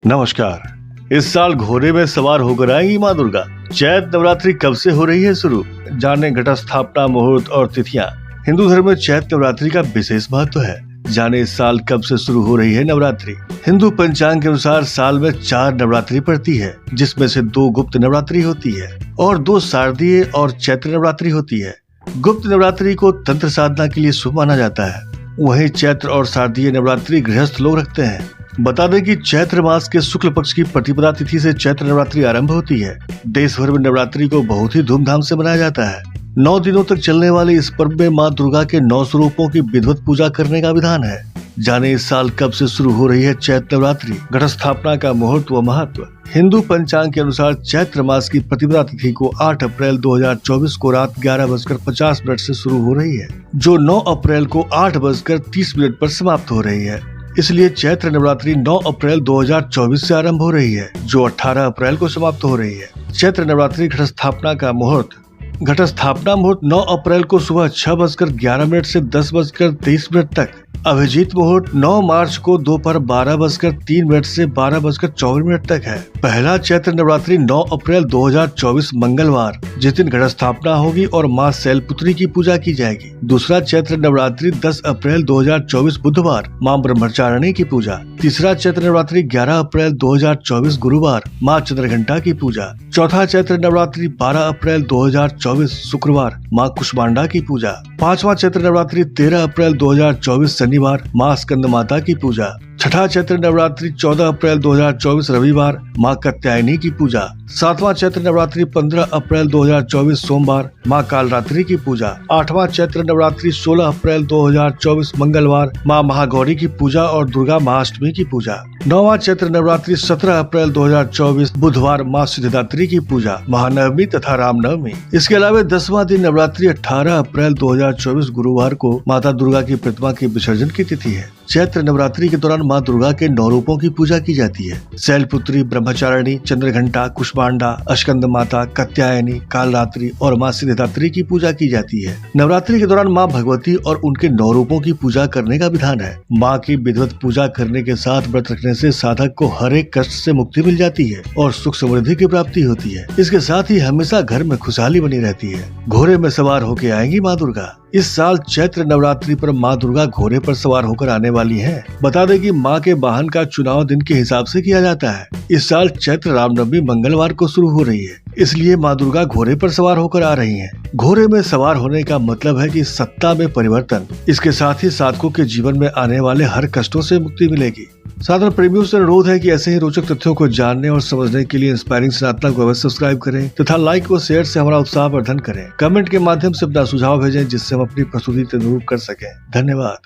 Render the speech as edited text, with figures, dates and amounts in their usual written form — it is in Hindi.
नमस्कार। इस साल घोड़े में सवार होकर आएंगी माँ दुर्गा। चैत्र नवरात्रि कब से हो रही है शुरू, जाने घट स्थापना, मुहूर्त और तिथियां। हिंदू धर्म में चैत्र नवरात्रि का विशेष महत्व है। जाने इस साल कब से शुरू हो रही है नवरात्रि। हिंदू पंचांग के अनुसार साल में 4 नवरात्रि पड़ती है, जिसमें से 2 गुप्त नवरात्रि होती है और 2 शारदीय और चैत्र नवरात्रि होती है। गुप्त नवरात्रि को तंत्र साधना के लिए शुभ माना जाता है, वहीं चैत्र और शारदीय नवरात्रि गृहस्थ लोग रखते हैं। बता दें कि चैत्र मास के शुक्ल पक्ष की प्रतिपदा तिथि से चैत्र नवरात्रि आरंभ होती है। देश भर में नवरात्रि को बहुत ही धूमधाम से मनाया जाता है। 9 दिनों तक चलने वाले इस पर्व में माँ दुर्गा के 9 स्वरूपों की विधिवत पूजा करने का विधान है। जाने इस साल कब से शुरू हो रही है चैत्र नवरात्रि, घट स्थापना का मुहूर्त व महत्व। हिंदू पंचांग के अनुसार चैत्र मास की प्रतिपदा तिथि को 8 अप्रैल 2024 को रात 11:50 से शुरू हो रही है, जो 9 अप्रैल को 8:30 पर समाप्त हो रही है। इसलिए चैत्र नवरात्रि 9 अप्रैल 2024 से आरंभ हो रही है, जो 18 अप्रैल को समाप्त हो रही है। चैत्र नवरात्रि घट स्थापना का मुहूर्त। घट स्थापना मुहूर्त 9 अप्रैल को सुबह 6:11 से 10:23 तक। अभिजीत मुहूर्त 9 मार्च को दोपहर 12:03 से 12:54 तक है। पहला चैत्र नवरात्रि 9 अप्रैल 2024 मंगलवार, जिस दिन घट स्थापना होगी और माँ शैलपुत्री की पूजा की जाएगी। दूसरा चैत्र नवरात्रि 10 अप्रैल 2024 बुधवार, माँ ब्रह्मचारिणी की पूजा। तीसरा चैत्र नवरात्रि 11 अप्रैल 2024 गुरुवार, माँ चंद्रघंटा की पूजा। चौथा चैत्र नवरात्रि 12 अप्रैल 2024 शुक्रवार, माँ कुष्मांडा की पूजा। पांचवा चैत्र नवरात्रि 13 अप्रैल 2024 शनिवार, माँ स्कंद माता की पूजा। छठा चैत्र नवरात्रि 14 अप्रैल 2024 रविवार, माँ कात्यायनी की पूजा। सातवां चैत्र नवरात्रि 15 अप्रैल 2024 सोमवार, माँ कालरात्रि की पूजा। आठवां चैत्र नवरात्रि 16 अप्रैल 2024 मंगलवार, माँ महागौरी की पूजा और दुर्गा महाअष्टमी की पूजा। नौवां चैत्र नवरात्रि 17 अप्रैल 2024 बुधवार, माँ सिद्धिदात्री की पूजा, महानवमी तथा रामनवमी। इसके अलावा 10वां दिन नवरात्रि 18 अप्रैल 2024 गुरुवार को माता दुर्गा की प्रतिमा के विसर्जन की तिथि है। चैत्र नवरात्रि के दौरान माँ दुर्गा के 9 रूपों की पूजा की जाती है। शैलपुत्री, ब्रह्मचारिणी, चंद्रघंटा, कुष्मांडा, स्कंद माता, कात्यायनी, कालरात्रि और माँ सिद्धिदात्री की पूजा की जाती है। नवरात्रि के दौरान माँ भगवती और उनके 9 रूपों की पूजा करने का विधान है। माँ की विधिवत पूजा करने के साथ व्रत रखने से साधक को हर एक कष्ट से मुक्ति मिल जाती है और सुख समृद्धि की प्राप्ति होती है। इसके साथ ही हमेशा घर में खुशहाली बनी रहती है। घोड़े में सवार होकर आएंगी माँ दुर्गा। इस साल चैत्र नवरात्रि पर माँ दुर्गा घोड़े पर सवार होकर आने वाली हैं। बता दें कि माँ के वाहन का चुनाव दिन के हिसाब से किया जाता है। इस साल चैत्र रामनवमी मंगलवार को शुरू हो रही है, इसलिए माँ दुर्गा घोड़े पर सवार होकर आ रही हैं। घोड़े में सवार होने का मतलब है कि सत्ता में परिवर्तन। इसके साथ ही साधकों के जीवन में आने वाले हर कष्टों से मुक्ति मिलेगी। साधारण प्रेमियों से अनुरोध है कि ऐसे ही रोचक तथ्यों को जानने और समझने के लिए इंस्पायरिंग सनातन को अवश्य सब्सक्राइब करें तथा लाइक व शेयर से हमारा उत्साह वर्धन करें। कमेंट के माध्यम से अपना सुझाव भेजें, जिससे हम अपनी प्रस्तुति तैयार कर सकें। धन्यवाद।